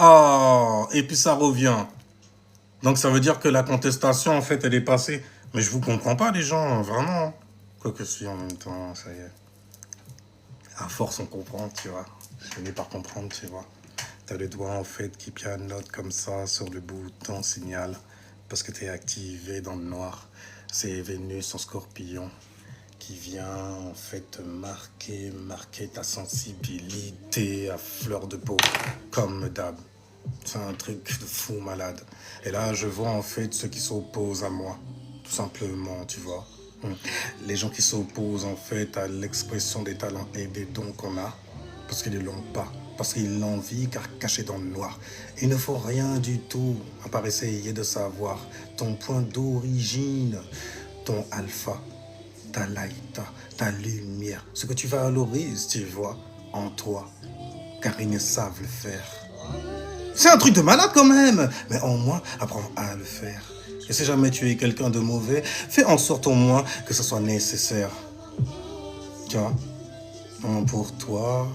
Ah, et puis ça revient. Donc ça veut dire que la contestation, en fait, elle est passée. Mais je vous comprends pas, les gens, hein, vraiment. Quoique si, en même temps, ça y est. À force, on comprend, tu vois. Je finis par comprendre, tu vois. T'as le doigt, en fait, qui pianote comme ça sur le bouton signal. Parce que t'es activé dans le noir. C'est Vénus en scorpion qui vient, en fait, marquer ta sensibilité à fleur de peau, comme d'hab. C'est un truc de fou malade. Et là, je vois en fait ceux qui s'opposent à moi. Tout simplement, tu vois. Les gens qui s'opposent en fait à l'expression des talents et des dons qu'on a. Parce qu'ils ne l'ont pas. Parce qu'ils l'envient car cachés dans le noir. Il ne faut rien du tout à part essayer de savoir ton point d'origine, ton alpha, ta laïta, ta lumière. Ce que tu valorises, tu vois, en toi. Car ils ne savent le faire. C'est un truc de malade quand même. Mais au moins, apprends à le faire. Et si jamais tu es quelqu'un de mauvais, fais en sorte au moins que ce soit nécessaire. Tu vois, pour toi,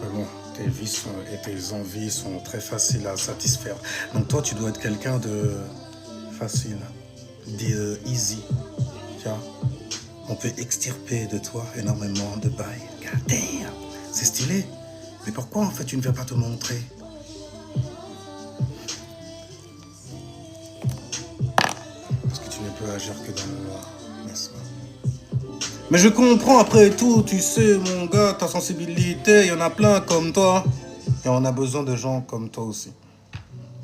mais bon, tes vies et tes envies sont très faciles à satisfaire. Donc toi, tu dois être quelqu'un de facile, de easy. Tu vois, on peut extirper de toi énormément de bails. God damn, c'est stylé. Mais pourquoi en fait tu ne viens pas te montrer? Parce que tu ne peux agir que dans le noir, n'est-ce pas? Mais je comprends après tout, tu sais, mon gars, ta sensibilité, il y en a plein comme toi. Et on a besoin de gens comme toi aussi.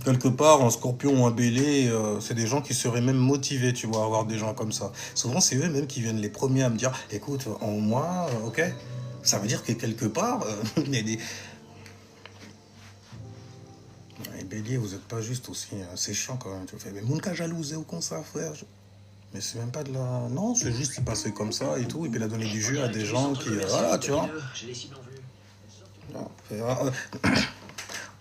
Quelque part, un scorpion ou un bélier, c'est des gens qui seraient même motivés, tu vois, à avoir des gens comme ça. Souvent, c'est eux même qui viennent les premiers à me dire, écoute, en moi, ok, ça veut dire que quelque part, il y a des... Les béliers, vous n'êtes pas juste aussi, c'est chiant quand même. Tu fais, mais mon cas jalousé ou comme ça, frère. Mais c'est même pas de la... Non, c'est juste qu'il passait comme ça et tout, et puis il a donné du jus à des gens qui... voilà, tu vois.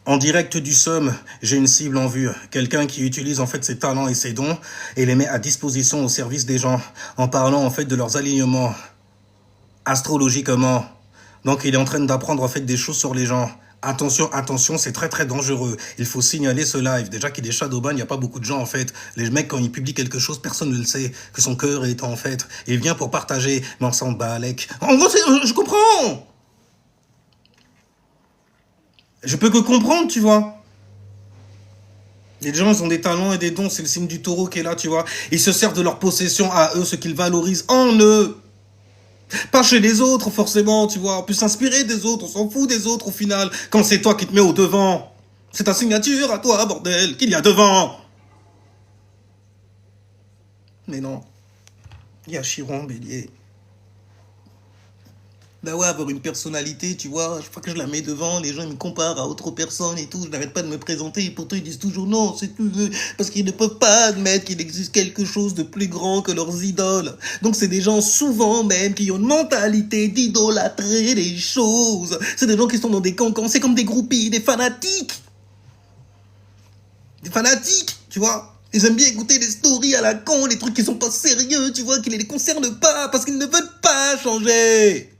En direct du somme, j'ai une cible en vue. Quelqu'un qui utilise en fait ses talents et ses dons et les met à disposition au service des gens en parlant en fait de leurs alignements astrologiquement. Donc il est en train d'apprendre en fait des choses sur les gens. Attention, attention, c'est très très dangereux. Il faut signaler ce live. Déjà qu'il est shadowban, il n'y a pas beaucoup de gens en fait. Les mecs, quand ils publient quelque chose, personne ne le sait. Que son cœur est en fait. Il vient pour partager, mais on s'en balèque. En gros, je comprends. Je peux que comprendre, tu vois. Les gens, ils ont des talents et des dons. C'est le signe du taureau qui est là, tu vois. Ils se servent de leur possession à eux, ce qu'ils valorisent en eux. Pas chez les autres, forcément, tu vois. On peut s'inspirer des autres, on s'en fout des autres au final. Quand c'est toi qui te mets au devant. C'est ta signature à toi, bordel, qu'il y a devant. Mais non. Il y a Chiron, bélier. Bah ouais, avoir une personnalité, tu vois, chaque fois que je la mets devant, les gens ils me comparent à autre personne et tout, je n'arrête pas de me présenter, et pourtant ils disent toujours non, c'est tout, parce qu'ils ne peuvent pas admettre qu'il existe quelque chose de plus grand que leurs idoles. Donc c'est des gens souvent même qui ont une mentalité d'idolâtrer les choses. C'est des gens qui sont dans des cancans, c'est comme des groupies, des fanatiques. Des fanatiques, tu vois. Ils aiment bien écouter des stories à la con, des trucs qui sont pas sérieux, tu vois, qui ne les concernent pas, parce qu'ils ne veulent pas changer.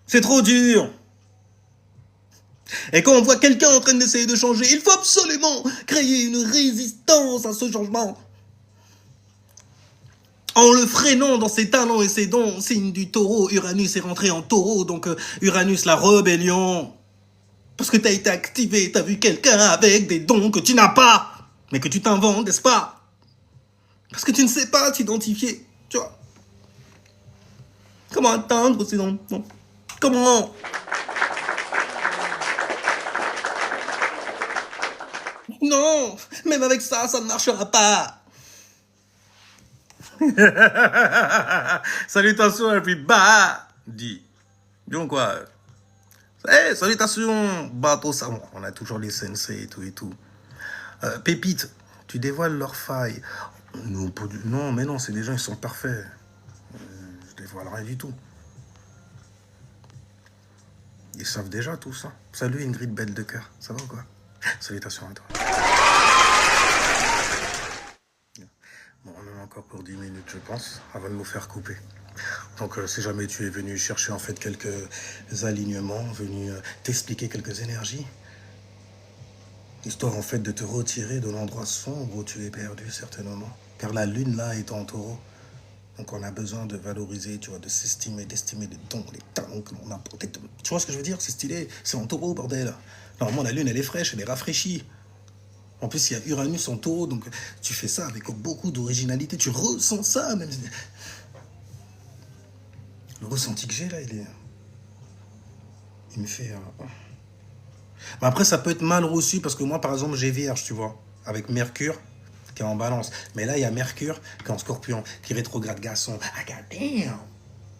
C'est trop dur. Et quand on voit quelqu'un en train d'essayer de changer, il faut absolument créer une résistance à ce changement. En le freinant dans ses talents et ses dons, signe du taureau, Uranus est rentré en taureau, donc Uranus, la rébellion. Parce que t'as été activé, t'as vu quelqu'un avec des dons que tu n'as pas, mais que tu t'inventes, n'est-ce pas? Parce que tu ne sais pas t'identifier, tu vois. Comment atteindre ces dons? Comment? Non, même avec ça, ça ne marchera pas. Salutations everybody. Donc quoi? Hey, salutations, bateau savon. On a toujours les sensei et tout et tout. Pépite, tu dévoiles leurs failles. Non, non, mais non, c'est des gens, ils sont parfaits. Je dévoile rien du tout. Ils savent déjà tout ça. Salut Ingrid Belle de cœur, ça va ou quoi? Salutations à toi. Bon, on en a encore pour 10 minutes, je pense, avant de nous faire couper. Donc, si jamais tu es venu chercher en fait quelques alignements, venu t'expliquer quelques énergies, Histoire en fait de te retirer de l'endroit sombre où tu es perdu certainement. Car la lune là est en taureau. Donc on a besoin de valoriser, tu vois, de s'estimer, d'estimer les dons, les talents que l'on a. Tu vois ce que je veux dire? C'est stylé, c'est en taureau, bordel. Normalement la lune elle est fraîche, elle est rafraîchie. En plus il y a Uranus en taureau, donc tu fais ça avec beaucoup d'originalité, tu ressens ça même. Le ressenti que j'ai là, il me fait... Mais après, ça peut être mal reçu parce que moi, par exemple, j'ai Vierge, tu vois, avec Mercure qui est en balance. Mais là, il y a Mercure qui est en Scorpion, qui rétrograde garçon. Ah, god damn!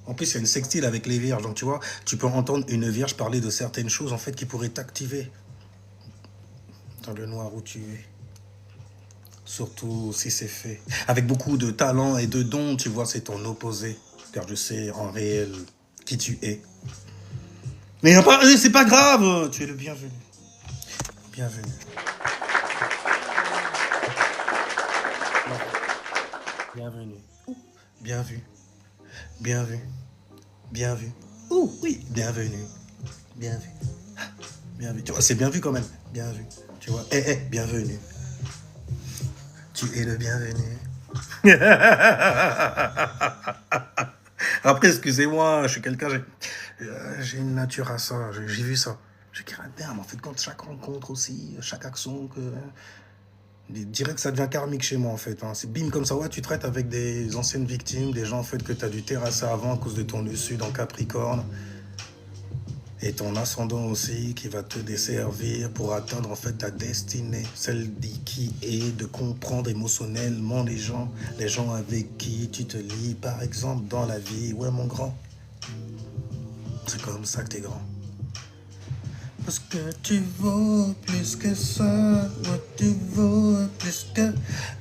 En plus, il y a une sextile avec les Vierges. Donc, tu vois, tu peux entendre une Vierge parler de certaines choses, en fait, qui pourraient t'activer dans le noir où tu es. Surtout si c'est fait. Avec beaucoup de talent et de dons, tu vois, c'est ton opposé. Car je sais en réel qui tu es. Mais c'est pas grave, tu es le bienvenu. Bienvenue. Bienvenue. Bien vu. Bien vu. Bien vu. Oh oui, bienvenue. Bien vu. Bien vu. Tu vois, c'est bien vu quand même. Bien vu. Tu vois, bienvenue. Tu es le bienvenu. Après, excusez-moi, je suis quelqu'un, j'ai une nature à ça, j'ai vu ça. J'ai dit, merde, en fait, quand chaque rencontre aussi, chaque action, je dirais que ça devient karmique chez moi, en fait. Hein. C'est bim, comme ça, ouais, tu traites avec des anciennes victimes, des gens, en fait, que tu as dû terrasser avant à cause de ton nœud sud en Capricorne. Et ton ascendant aussi qui va te desservir pour atteindre en fait ta destinée, celle qui est de comprendre émotionnellement les gens avec qui tu te lis, par exemple, dans la vie. Ouais, mon grand, c'est comme ça que t'es grand. Parce que tu vaux plus que ça, ouais, tu vaux plus que...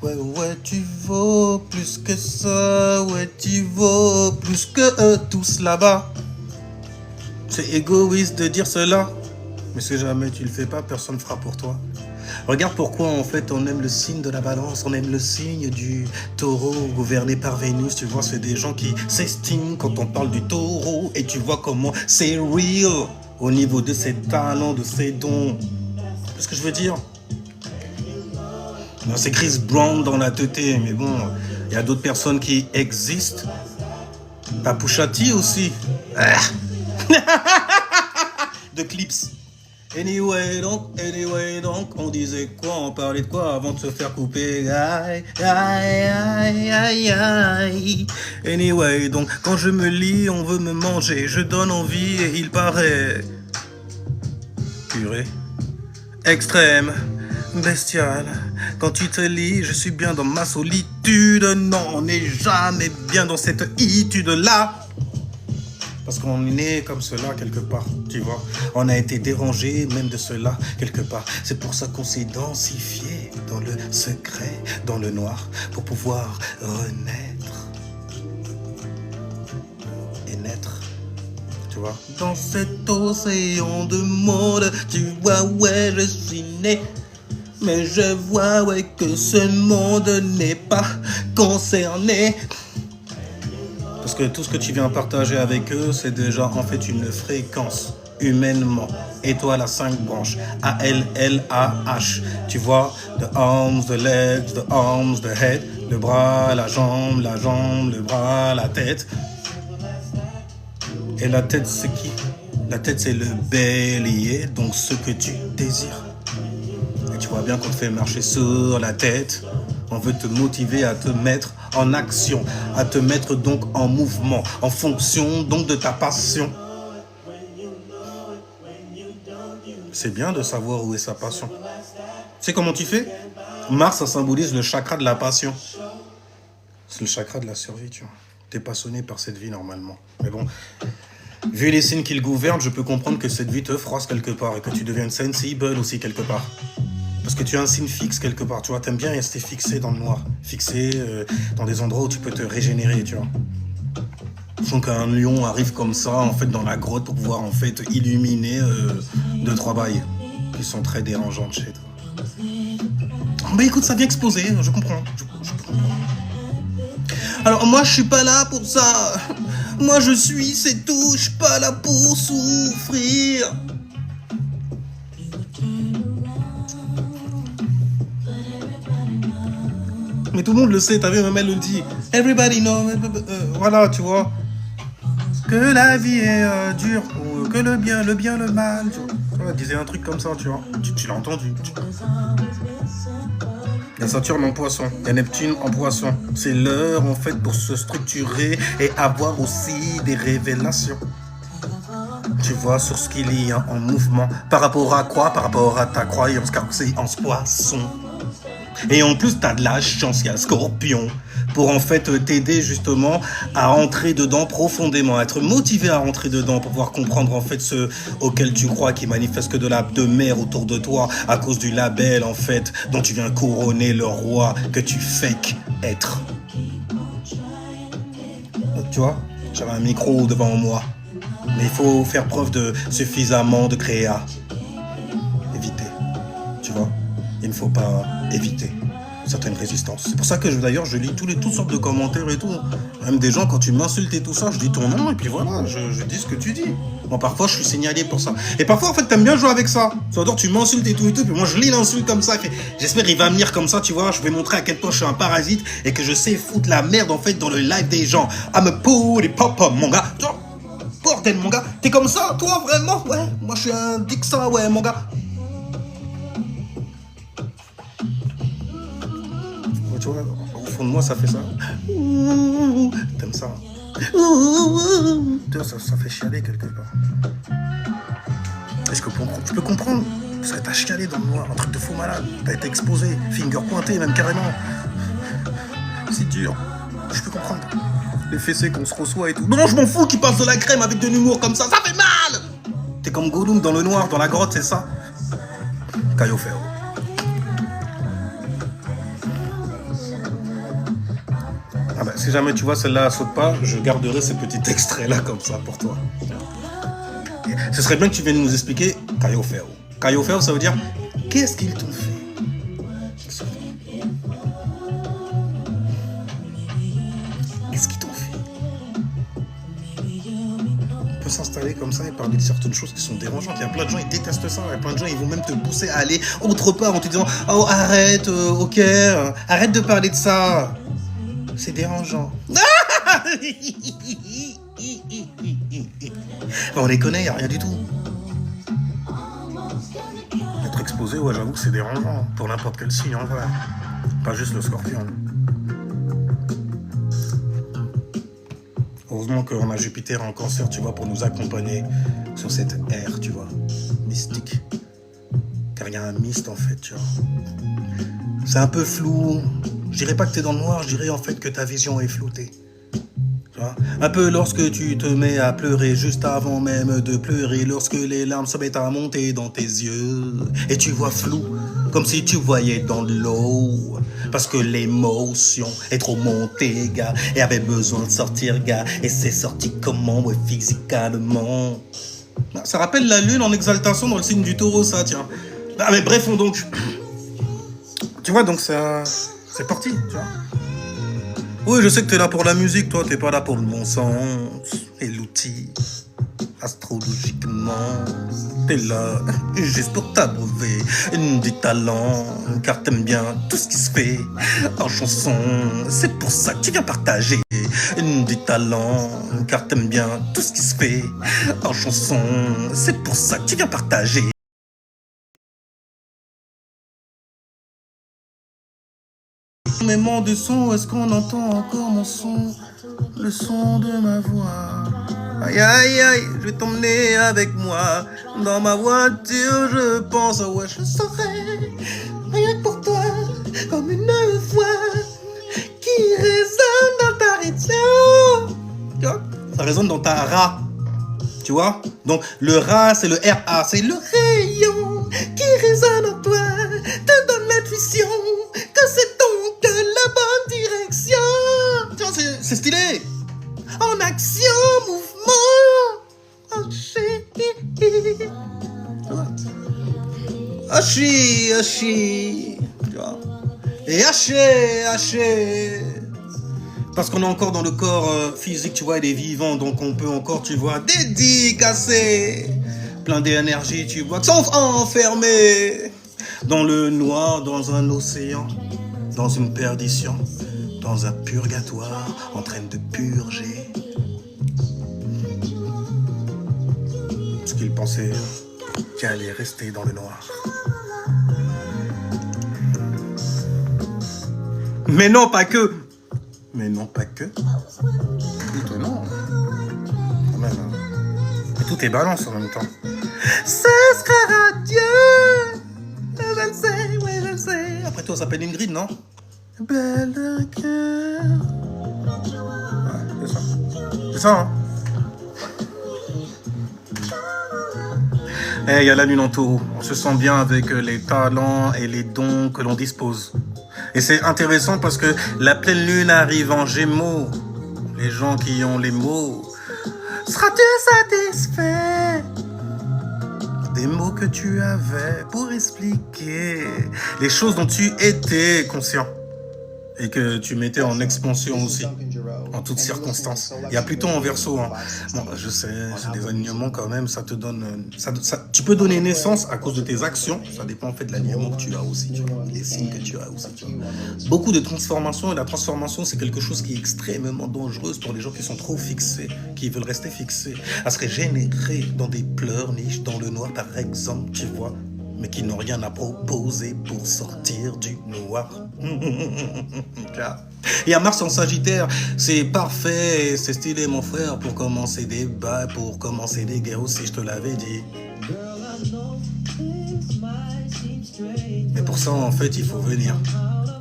Ouais, tu vaux plus que ça, ouais, tu vaux plus que eux tous là-bas. C'est égoïste de dire cela, mais si jamais tu le fais pas, personne ne fera pour toi. Regarde pourquoi en fait on aime le signe de la balance, on aime le signe du taureau gouverné par Vénus. Tu vois, c'est des gens qui s'estiment quand on parle du taureau et tu vois comment c'est real au niveau de ses talents, de ses dons. C'est ce que je veux dire. C'est Chris Brown dans la teuté, mais bon, il y a d'autres personnes qui existent. T'as Pusha T aussi. De clips. Anyway donc, on disait quoi, on parlait de quoi avant de se faire couper. Aïe. Anyway donc, quand je me lis, on veut me manger, je donne envie et il paraît. Purée. Extrême, bestial. Quand tu te lis, je suis bien dans ma solitude. Non, on n'est jamais bien dans cette itude-là. Parce qu'on est né comme cela quelque part, tu vois. On a été dérangé même de cela quelque part. C'est pour ça qu'on s'est densifié dans le secret, dans le noir, pour pouvoir renaître et naître, tu vois. Dans cet océan de monde, tu vois, ouais, je suis né. Mais je vois, ouais, que ce monde n'est pas concerné. Parce que tout ce que tu viens partager avec eux, c'est déjà en fait une fréquence, humainement. Étoile à 5 branches, A-L-L-A-H. Tu vois, the arms, the legs, the arms, the head. Le bras, la jambe, le bras, la tête. Et la tête, c'est qui? La tête, c'est le bélier, donc ce que tu désires. Et tu vois bien qu'on te fait marcher sur la tête. On veut te motiver à te mettre en action, à te mettre donc en mouvement, en fonction donc de ta passion. C'est bien de savoir où est sa passion. Tu sais comment tu fais? Mars, ça symbolise le chakra de la passion. C'est le chakra de la survie, tu vois. T'es passionné par cette vie normalement. Mais bon, vu les signes qu'il gouverne, je peux comprendre que cette vie te froisse quelque part et que tu deviennes sensible aussi quelque part. Parce que tu as un signe fixe quelque part, tu vois, t'aimes bien rester fixé dans le noir, fixé dans des endroits où tu peux te régénérer, tu vois. Donc un lion arrive comme ça, en fait, dans la grotte pour pouvoir, en fait, illuminer 2-3 bails qui sont très dérangeantes chez toi. Mais écoute, ça vient exploser, je comprends. Je comprends. Alors moi, je suis pas là pour ça. Moi, je suis, c'est tout, je suis pas là pour souffrir. Mais tout le monde le sait, t'as vu, même elle le dit. Everybody know. Voilà, tu vois. Que la vie est dure, ou que le bien, le mal. Tu vois, elle disait un truc comme ça, tu vois. Tu l'as entendu. Il y a Saturne en poisson, il y a Neptune en poisson. C'est l'heure en fait pour se structurer et avoir aussi des révélations. Tu vois, sur ce qu'il y a en mouvement. Par rapport à quoi? Par rapport à ta croyance, car c'est en poisson. Et en plus, t'as de la chance, il y a le Scorpion, pour en fait t'aider justement à rentrer dedans profondément, à être motivé à rentrer dedans, pour pouvoir comprendre en fait ce auquel tu crois, qui manifeste que de mer autour de toi, à cause du label en fait, dont tu viens couronner le roi que tu fake être. Tu vois, j'avais un micro devant moi, mais il faut faire preuve de suffisamment de créa. Éviter, tu vois, il ne faut pas éviter certaines résistances. C'est pour ça que d'ailleurs je lis toutes sortes de commentaires et tout. Même des gens, quand tu m'insultes et tout ça, je dis ton nom et puis voilà, je dis ce que tu dis. Moi parfois je suis signalé pour ça. Et parfois en fait t'aimes bien jouer avec ça. C'est-à-dire tu m'insultes et tout, puis moi je lis l'insulte comme ça. J'espère il va venir comme ça, tu vois. Je vais montrer à quel point je suis un parasite et que je sais foutre la merde en fait dans le live des gens. I'm a pooty papa mon gars. Bordel mon gars, t'es comme ça toi vraiment? Ouais, moi je suis un dick ça, ouais mon gars. Tu vois, au fond de moi, ça fait ça. T'aimes ça? Ça fait chialer quelque part. Est-ce que tu peux comprendre? Parce que t'as chialé dans le noir, un truc de fou malade. T'as été exposé, finger pointé, même carrément. C'est dur. Je peux comprendre. Les fessées qu'on se reçoit et tout. Non, je m'en fous qu'ils passent de la crème avec de l'humour comme ça. Ça fait mal! T'es comme Gollum dans le noir, dans la grotte, c'est ça? Caillou Ferro. Ah bah, si jamais tu vois celle-là saute pas, je garderai ce petit extrait-là comme ça pour toi. Ce serait bien que tu viennes nous expliquer Caillou Ferro. Caillou Ferro, ça veut dire qu'est-ce qu'ils t'ont fait? Qu'est-ce qu'ils t'ont fait? On peut s'installer comme ça et parler de certaines choses qui sont dérangeantes. Il y a plein de gens, ils détestent ça. Il y a plein de gens, ils vont même te pousser à aller autre part en te disant oh arrête, ok, arrête de parler de ça. C'est dérangeant. On les connaît, y a rien du tout. Être exposé, ouais, j'avoue que c'est dérangeant. Pour n'importe quel signe, en vrai. Pas juste le Scorpion. Heureusement qu'on a Jupiter en Cancer, tu vois, pour nous accompagner sur cette ère, tu vois, mystique. Car il y a un mist, en fait, tu vois. C'est un peu flou. Je dirais pas que t'es dans le noir, je dirais en fait que ta vision est floutée. Tu vois, un peu lorsque tu te mets à pleurer juste avant même de pleurer, lorsque les larmes se mettent à monter dans tes yeux et tu vois flou, comme si tu voyais dans de l'eau. Parce que l'émotion est trop montée, gars, et avait besoin de sortir, gars, et c'est sorti comment, ouais, physicalement. Ça rappelle la lune en exaltation dans le signe du taureau, ça, tiens. Ah mais bref, donc... Tu vois, donc c'est parti, tu vois. Oui, je sais que t'es là pour la musique, toi, t'es pas là pour le bon sens et l'outil. Astrologiquement, t'es là juste pour t'abreuver du talent, car t'aimes bien tout ce qui se fait en chanson. C'est pour ça que tu viens partager du talent, car t'aimes bien tout ce qui se fait en chanson. C'est pour ça que tu viens partager. Énormément de son, est-ce qu'on entend encore mon son? Le son de ma voix. Aïe aïe aïe, je vais t'emmener avec moi. Dans ma voiture, je pense, ouais, je serai rien que pour toi, comme une voix qui résonne dans ta région. Tu vois? Ça résonne dans ta ra. Tu vois? Donc le ra, c'est le RA, c'est le rayon qui résonne en toi, te donne l'intuition que c'est donc la bonne direction. Tu vois, c'est stylé. En action, mouvement. Haché. Tu vois? Et haché. Parce qu'on est encore dans le corps physique, tu vois, il est vivant, donc on peut encore, tu vois, dédicacer plein d'énergie, tu vois, qui sont enfermés dans le noir, dans un océan. dans une perdition, dans un purgatoire, en train de purger. Parce qu'il pensait qu'il allait rester dans le noir. Mais non, pas que. Mais non, pas que. Étonnant. Quand même. Et tout est balance en même temps. Ce sera Dieu. Je le sais, oui, je le sais. Après toi, ça s'appelle Ingrid, non? Belle de cœur. Ouais, c'est ça. C'est ça, hein? Eh, il y a la lune en taureau. On se sent bien avec les talents et les dons que l'on dispose. Et c'est intéressant parce que la pleine lune arrive en Gémeaux. Les gens qui ont les mots. Seras-tu satisfait des mots que tu avais pour expliquer les choses dont tu étais conscient et que tu mettais en expansion aussi, en toutes circonstances. Il y a Pluton en Verseau. Hein. Bon, je sais, c'est des alignements quand même, ça te donne... tu peux donner naissance à cause de tes actions, ça dépend en fait de l'alignement que tu as aussi, tu vois, les signes que tu as aussi. Tu vois. Beaucoup de transformations, et la transformation, c'est quelque chose qui est extrêmement dangereux pour les gens qui sont trop fixés, qui veulent rester fixés, à se régénérer dans des pleurniches, dans le noir par exemple, tu vois, mais qui n'ont rien à proposer pour sortir du noir. Et à Mars en Sagittaire, c'est parfait, c'est stylé mon frère, pour commencer des bails, pour commencer des guerres aussi, je te l'avais dit. Mais pour ça, en fait, il faut venir.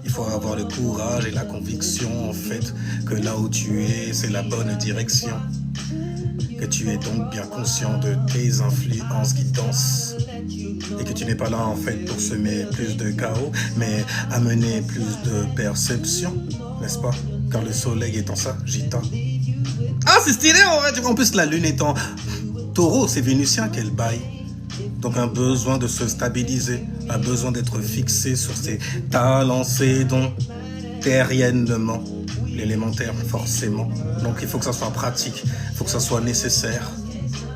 Il faut avoir le courage et la conviction, en fait, que là où tu es, c'est la bonne direction. Que tu es donc bien conscient de tes influences qui dansent. Et que tu n'es pas là en fait pour semer plus de chaos, mais amener plus de perception, n'est-ce pas? Car le soleil est en Sagittaire. Ah, c'est stylé, ouais. En plus la lune est en Taureau, c'est vénusien qu'elle baille. Donc un besoin de se stabiliser, un besoin d'être fixé sur ses talents, ses dons, terriennement, l'élémentaire forcément. Donc il faut que ça soit pratique, il faut que ça soit nécessaire.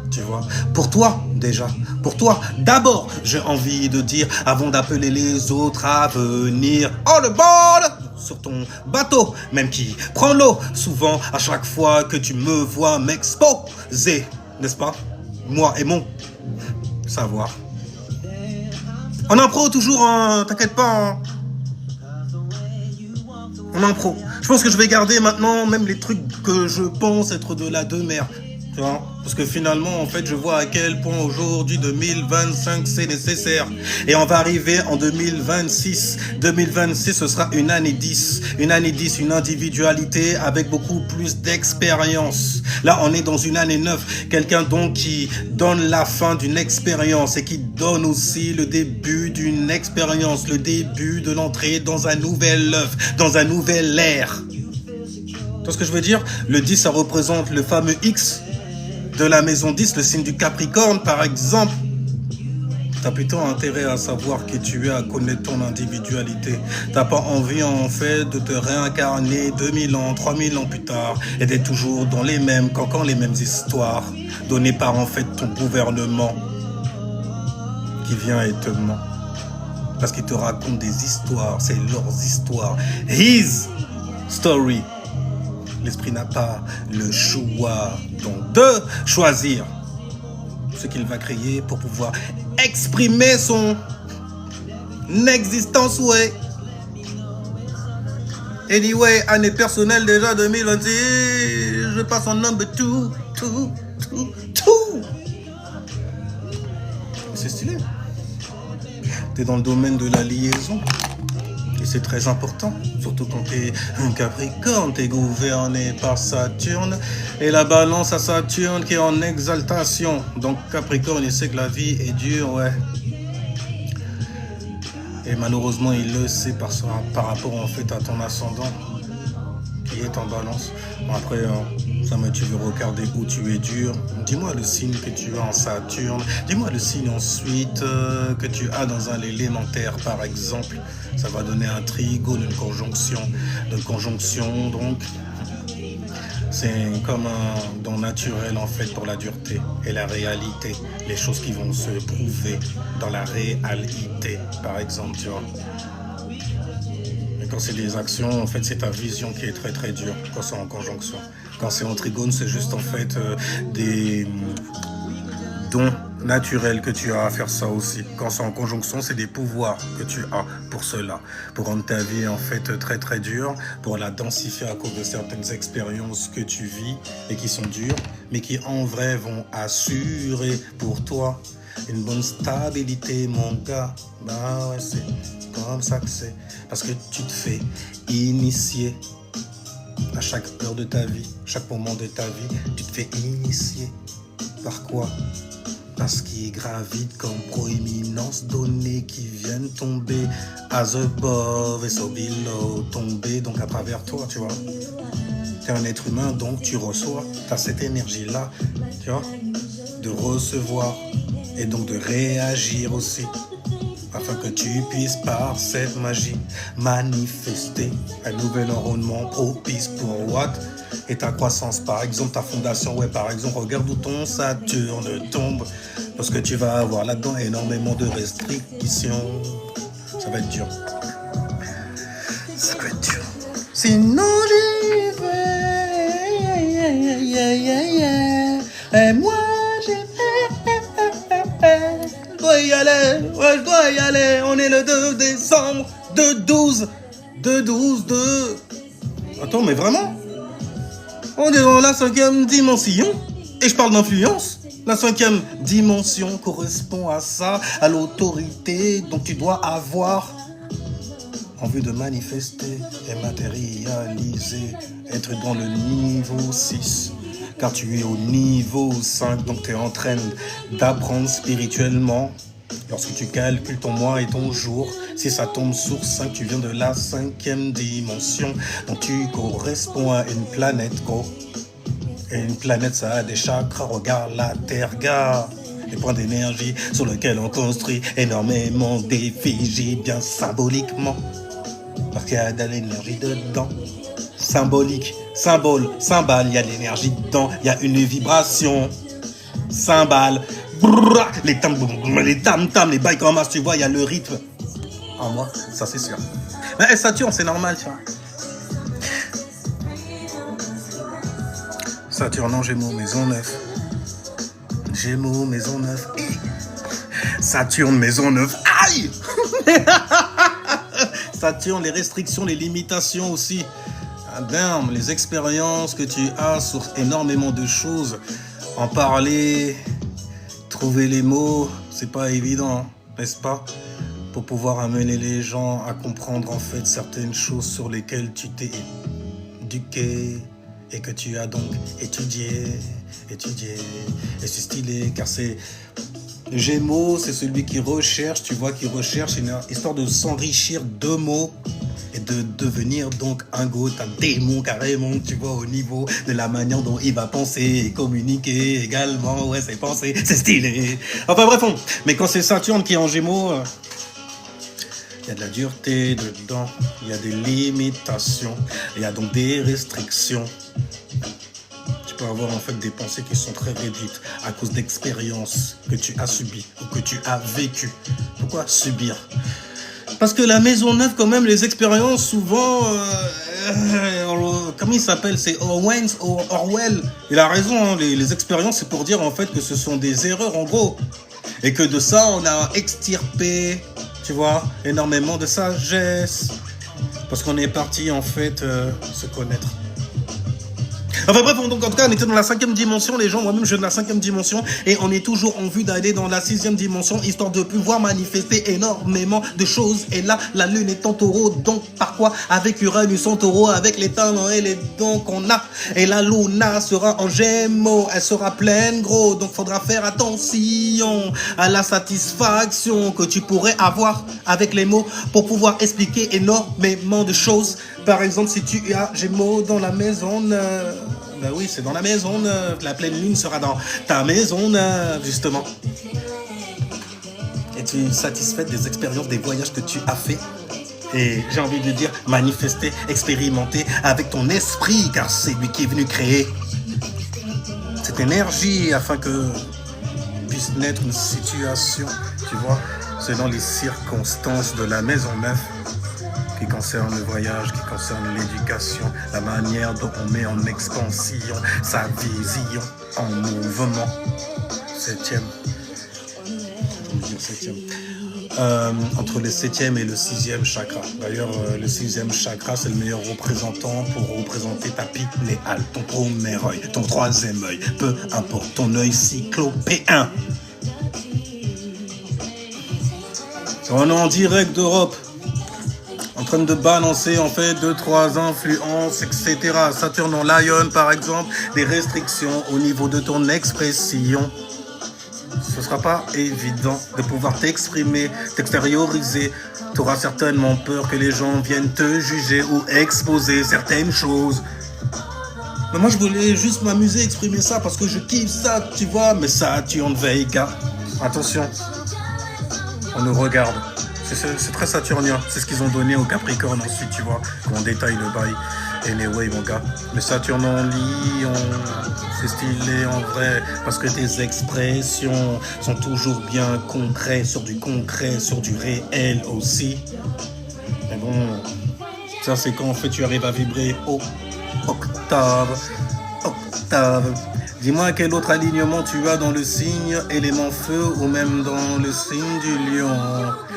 Tu vois, pour toi déjà, pour toi d'abord, j'ai envie de dire, avant d'appeler les autres à venir, oh le bol sur ton bateau, même qui prend l'eau, souvent à chaque fois que tu me vois m'exposer, n'est-ce pas? Moi et mon savoir. En impro toujours, hein, t'inquiète pas. Hein. En impro. Je pense que je vais garder maintenant même les trucs que je pense être de la demeure. Tu vois, parce que finalement, en fait, je vois à quel point aujourd'hui, 2025, c'est nécessaire. Et on va arriver en 2026. 2026, ce sera une année 10. Une année 10, une individualité avec beaucoup plus d'expérience. Là, on est dans une année 9. Quelqu'un donc qui donne la fin d'une expérience et qui donne aussi le début d'une expérience, le début de l'entrée dans un nouvel œuf, dans un nouvel ère. Tu vois ce que je veux dire? Le 10, ça représente le fameux X de la maison 10, le signe du Capricorne, par exemple. Tu as plutôt intérêt à savoir qui tu es, à connaître ton individualité. Tu n'as pas envie, en fait, de te réincarner 2000 ans, 3000 ans plus tard et d'être toujours dans les mêmes cancans, les mêmes histoires données par, en fait, ton gouvernement qui vient et te ment. Parce qu'il te raconte des histoires, c'est leurs histoires. His story. L'esprit n'a pas le choix donc de choisir ce qu'il va créer pour pouvoir exprimer son existence. Ouais. Anyway, année personnelle déjà 2026, je passe en number 2. C'est stylé. T'es dans le domaine de la liaison. Et c'est très important, surtout quand t'es un Capricorne, t'es gouverné par Saturne. Et la balance à Saturne qui est en exaltation. Donc Capricorne, il sait que la vie est dure, ouais. Et malheureusement, il le sait par rapport en fait à ton ascendant qui est en balance. Bon, après, ça me tu veux regarder où tu es dur. Dis-moi le signe que tu as en Saturne. Dis-moi le signe ensuite que tu as dans un élémentaire, par exemple. Ça va donner un trigone, une conjonction. Une conjonction, donc, c'est comme un don naturel, en fait, pour la dureté et la réalité. Les choses qui vont se prouver dans la réalité, par exemple, tu vois. Et quand c'est des actions, en fait, c'est ta vision qui est très très dure quand c'est en conjonction. Quand c'est en trigone, c'est juste en fait des dons naturels que tu as à faire ça aussi. Quand c'est en conjonction, c'est des pouvoirs que tu as pour cela, pour rendre ta vie en fait très très dure, pour la densifier à cause de certaines expériences que tu vis et qui sont dures, mais qui en vrai vont assurer pour toi une bonne stabilité, mon gars. Bah ouais, c'est comme ça que c'est. Parce que tu te fais initier à chaque heure de ta vie, chaque moment de ta vie, tu te fais initier. Par quoi? Parce qu'il gravite comme proéminence, données qui viennent tomber as above et so below, tomber donc à travers toi, tu vois. Tu es un être humain, donc tu reçois, tu as cette énergie-là, tu vois, de recevoir et donc de réagir aussi, afin que tu puisses par cette magie manifester un nouvel environnement propice pour what? Et ta croissance, par exemple ta fondation, ouais, par exemple, regarde où ton Saturne tombe, parce que tu vas avoir là-dedans énormément de restrictions. Ça va être dur. Ça va être dur. Sinon j'y vais, et moi j'y vais. Je dois y aller, ouais, je dois y aller. On est le 2 décembre, de 12. Attends, mais vraiment? On est dans la 5e dimension. Et je parle d'influence. La 5e dimension correspond à ça, à l'autorité dont tu dois avoir en vue de manifester et matérialiser, être dans le niveau 6. Car tu es au niveau 5, donc tu es en train d'apprendre spirituellement. Lorsque tu calcules ton mois et ton jour, si ça tombe sur 5, tu viens de la 5e dimension. Donc tu corresponds à une planète, gros. Et une planète, ça a des chakras. Regarde la Terre, gars. Des points d'énergie sur lesquels on construit énormément d'effigies, bien symboliquement. Parce qu'il y a de l'énergie dedans. Symbolique, symbole, cymbale, il y a de l'énergie dedans. Il y a une vibration. Cymbale. Brrr, les tam-tam, les bails comme ça, tu vois, il y a le rythme. En moi, ça c'est sûr. Mais Saturne, c'est normal, tu vois. Saturne en Gémeaux, maison 9. Gémeaux, maison 9. Saturne, maison 9. Aïe. Saturne, les restrictions, les limitations aussi. Ah, damn, les expériences que tu as sur énormément de choses. En parler... Trouver les mots, c'est pas évident, hein, n'est-ce pas? Pour pouvoir amener les gens à comprendre en fait certaines choses sur lesquelles tu t'es éduqué et que tu as donc étudié. Et c'est stylé car c'est... Le Gémeaux, c'est celui qui recherche, tu vois, qui recherche une histoire de s'enrichir de mots et de devenir donc un goût, un démon carrément, tu vois, au niveau de la manière dont il va penser et communiquer également, ouais, ses pensées, c'est stylé. Enfin bref, mais quand c'est Saturne qui est en Gémeaux, il y a de la dureté dedans, il y a des limitations, il y a donc des restrictions. Tu peux avoir en fait des pensées qui sont très réduites à cause d'expériences que tu as subies ou que tu as vécues. Pourquoi subir? Parce que la maison 9, quand même, les expériences, souvent... comment il s'appelle? C'est Orwell. Il a raison, hein, les expériences, c'est pour dire en fait que ce sont des erreurs, en gros. Et que de ça, on a extirpé, tu vois, énormément de sagesse. Parce qu'on est parti, en fait, se connaître. Enfin bref, donc en tout cas, on était dans la 5e dimension, les gens, moi-même je suis de la 5e dimension, et on est toujours en vue d'aller dans la 6e dimension, histoire de pouvoir manifester énormément de choses. Et là, la lune est en taureau, donc par quoi? Avec Uranus en taureau, avec les talents et les dons qu'on a. Et la luna sera en Gémeaux, elle sera pleine gros, donc faudra faire attention à la satisfaction que tu pourrais avoir avec les mots pour pouvoir expliquer énormément de choses. Par exemple, si tu as Gémeaux dans la maison neuve, ben oui, c'est dans la maison neuve. La pleine lune sera dans ta maison neuve, justement. Et tu es satisfait des expériences, des voyages que tu as fait. Et j'ai envie de dire, manifester, expérimenter avec ton esprit, car c'est lui qui est venu créer cette énergie afin que puisse naître une situation, tu vois. C'est dans les circonstances de la maison neuve qui concerne le voyage, qui concerne l'éducation, la manière dont on met en expansion sa vision en mouvement. Septième. Entre le 7e et le 6e chakra. D'ailleurs, le 6e chakra, c'est le meilleur représentant pour représenter ta pinéale, ton premier œil, ton troisième œil, peu importe, ton œil cyclopéen. On est en direct d'Europe, en train de balancer en fait 2-3 influences, etc. Saturne en Lion, par exemple, des restrictions au niveau de ton expression. Ce ne sera pas évident de pouvoir t'exprimer, t'extérioriser. Tu auras certainement peur que les gens viennent te juger ou exposer certaines choses. Mais moi, je voulais juste m'amuser, exprimer ça parce que je kiffe ça, tu vois. Mais Saturne Vega, attention, on nous regarde. C'est très saturnien. C'est ce qu'ils ont donné au Capricorne ensuite, tu vois, quand on détaille le bail. Anyway, mon gars, mais Saturne en Lion, c'est stylé en vrai, parce que tes expressions sont toujours bien concrètes, sur du réel aussi. Mais bon, ça c'est quand en fait tu arrives à vibrer au octave. Dis-moi quel autre alignement tu as dans le signe élément feu ou même dans le signe du lion.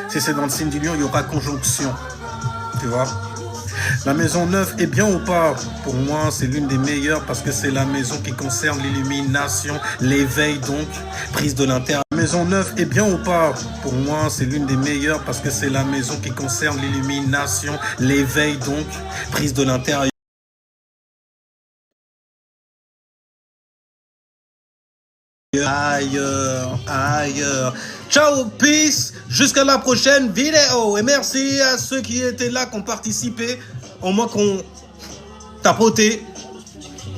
Si c'est dans le signe du lion, il y aura conjonction, tu vois. La maison 9 est bien ou pas? Pour moi, c'est l'une des meilleures parce que c'est la maison qui concerne l'illumination, l'éveil donc, prise de l'intérieur. La maison 9 est bien ou pas? Pour moi, c'est l'une des meilleures parce que c'est la maison qui concerne l'illumination, l'éveil donc, prise de l'intérieur. Ailleurs. Ciao, peace, jusqu'à la prochaine vidéo. Et merci à ceux qui étaient là, qui ont participé, au moins qu'on tapoté,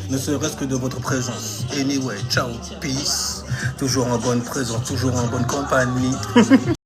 ne serait-ce que de votre présence. Anyway, ciao, peace, toujours en bonne présence, toujours en bonne compagnie.